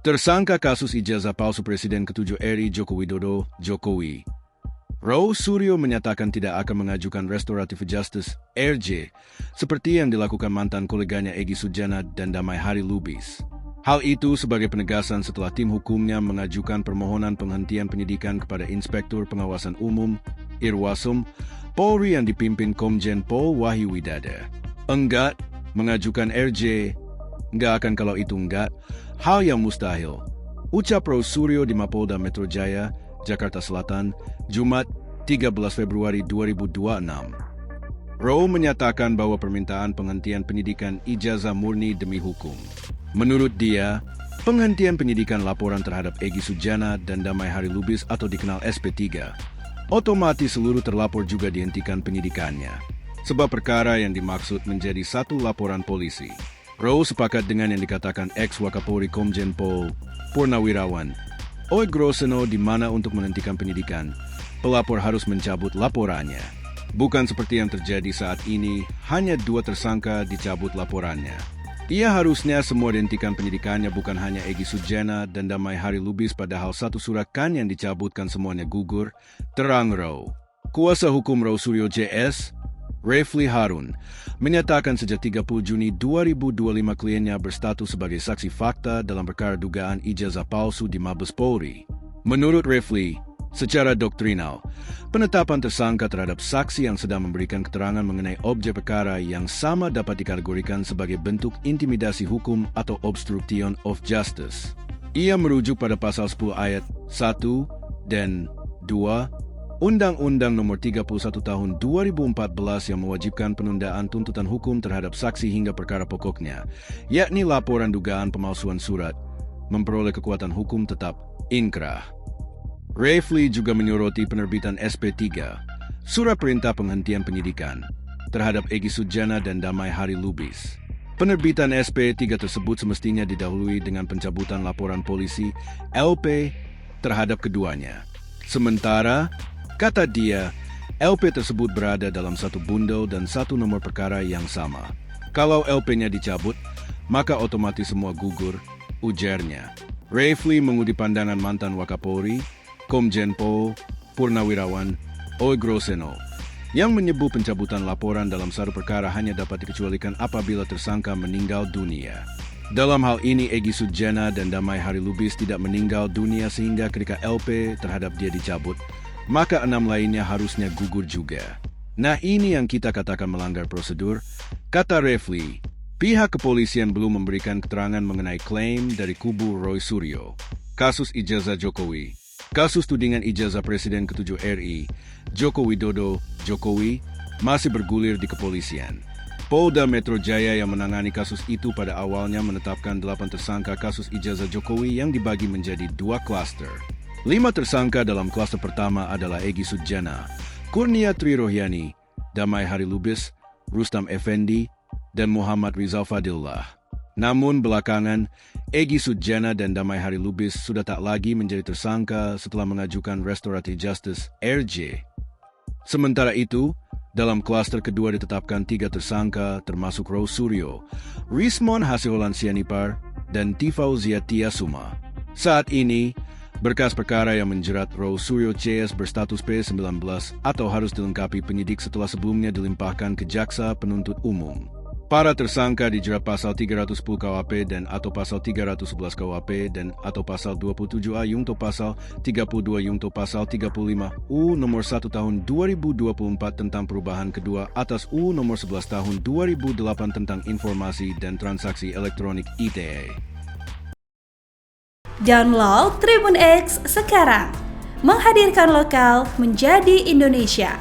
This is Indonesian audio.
Tersangka kasus ijazah palsu Presiden ke-7 RI Joko Widodo, Jokowi. Roy Suryo menyatakan tidak akan mengajukan Restoratif Justice (RJ) seperti yang dilakukan mantan koleganya Egy Sujana dan Damai Hari Lubis. Hal itu sebagai penegasan setelah tim hukumnya mengajukan permohonan penghentian penyidikan kepada Inspektur Pengawasan Umum Irwasum Polri yang dipimpin Komjen Pol Wahyu Widada. Enggak, mengajukan RJ. Enggak akan kalau itu enggak. Hal yang mustahil. Ucap Roy Suryo di Mapolda Metro Jaya, Jakarta Selatan, Jumat 13 Februari 2026. Roy menyatakan bahwa permintaan penghentian penyidikan ijazah murni demi hukum. Menurut dia, penghentian penyidikan laporan terhadap Egy Sujana dan Damai Hari Lubis atau dikenal SP3, otomatis seluruh terlapor juga dihentikan penyidikannya. Sebab perkara yang dimaksud menjadi satu laporan polisi. Roy sepakat dengan yang dikatakan ex-Wakapolri Komjen Pol Purnawirawan Oey Groseno di mana untuk menghentikan penyidikan, pelapor harus mencabut laporannya. Bukan seperti yang terjadi saat ini, hanya 2 tersangka dicabut laporannya. Ia harusnya semua dihentikan penyidikannya bukan hanya Egy Sujana dan Damai Hari Lubis padahal satu surat kan yang dicabutkan semuanya gugur, terang Roy. Kuasa hukum Roy Suryo JS, Refli Harun, menyatakan sejak 30 Juni 2025 kliennya berstatus sebagai saksi fakta dalam perkara dugaan ijazah palsu di Mabes Polri. Menurut Refli, secara doktrinal, penetapan tersangka terhadap saksi yang sedang memberikan keterangan mengenai objek perkara yang sama dapat dikategorikan sebagai bentuk intimidasi hukum atau obstruction of justice. Ia merujuk pada pasal 10 ayat 1 dan 2 Undang-Undang Nomor 31 Tahun 2014 yang mewajibkan penundaan tuntutan hukum terhadap saksi hingga perkara pokoknya, yakni laporan dugaan pemalsuan surat, memperoleh kekuatan hukum tetap inkrah. Refli juga menyoroti penerbitan SP3, Surat Perintah Penghentian Penyidikan, terhadap Egy Sujana dan Damai Hari Lubis. Penerbitan SP3 tersebut semestinya didahului dengan pencabutan laporan polisi LP terhadap keduanya. Sementara, kata dia, LP tersebut berada dalam satu bundel dan satu nomor perkara yang sama. Kalau LP-nya dicabut, maka otomatis semua gugur, ujarnya. Refli mengutip pandangan mantan Wakapolri, Komjen Pol Purnawirawan Oey Groseno, yang menyebut pencabutan laporan dalam satu perkara hanya dapat dikecualikan apabila tersangka meninggal dunia. Dalam hal ini, Egy Sujana dan Damai Hari Lubis tidak meninggal dunia sehingga ketika LP terhadap dia dicabut, maka 6 lainnya harusnya gugur juga. Nah, ini yang kita katakan melanggar prosedur, kata Refli. Pihak kepolisian belum memberikan keterangan mengenai klaim dari kubu Roy Suryo. Kasus ijazah Jokowi. Kasus tudingan ijazah Presiden ke-7 RI, Joko Widodo, Jokowi, masih bergulir di kepolisian. Polda Metro Jaya yang menangani kasus itu pada awalnya menetapkan 8 tersangka kasus ijazah Jokowi yang dibagi menjadi 2 klaster. 5 tersangka dalam klaster pertama adalah Egy Sujana, Kurnia Tri Rohyani, Damai Hari Lubis, Rustam Effendi, dan Muhammad Rizal Fadillah. Namun belakangan, Egy Sujana dan Damai Hari Lubis sudah tak lagi menjadi tersangka setelah mengajukan Restoratif Justice (RJ). Sementara itu, dalam klaster kedua ditetapkan 3 tersangka termasuk Roy Suryo, Rismon Hasiholan Sianipar, dan Tifauzia Tiasuma. Saat ini, berkas perkara yang menjerat Roy Suryo CS berstatus P19 atau harus dilengkapi penyidik setelah sebelumnya dilimpahkan ke Jaksa Penuntut Umum. Para tersangka dijerat pasal 310 KUHP dan atau pasal 311 KUHP dan atau pasal 27A Yungto pasal 32 Yungto pasal 35 U nomor 1 tahun 2024 tentang perubahan kedua atas U nomor 11 tahun 2008 tentang informasi dan transaksi elektronik ITE. Download Tribun X sekarang, menghadirkan lokal menjadi Indonesia.